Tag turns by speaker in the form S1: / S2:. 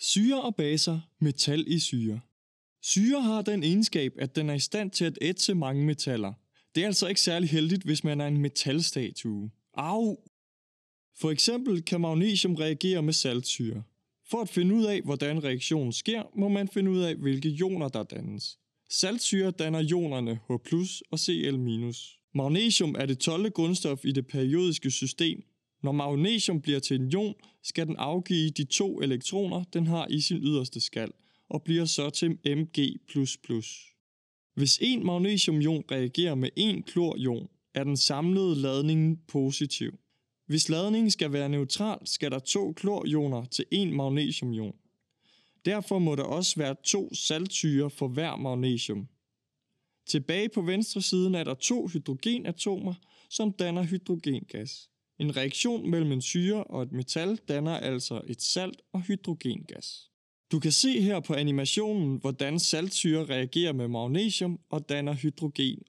S1: Syre og baser, metal i syre. Syre har den egenskab, at den er i stand til at ætse mange metaller. Det er altså ikke særlig heldigt, hvis man er en metalstatue. Au! For eksempel kan magnesium reagere med saltsyre. For at finde ud af, hvordan reaktionen sker, må man finde ud af, hvilke ioner der dannes. Saltsyre danner ionerne H+ og Cl-. Magnesium er det 12. grundstof i det periodiske system. Når magnesium bliver til en ion, skal den afgive de 2 elektroner, den har i sin yderste skal, og bliver så til Mg++. Hvis en magnesiumion reagerer med en klorion, er den samlede ladning positiv. Hvis ladningen skal være neutral, skal der 2 klorioner til 1 magnesiumion. Derfor må der også være 2 saltsyrer for hver magnesium. Tilbage på venstre siden er der 2 hydrogenatomer, som danner hydrogengas. En reaktion mellem en syre og et metal danner altså et salt og hydrogengas. Du kan se her på animationen, hvordan saltsyre reagerer med magnesium og danner hydrogen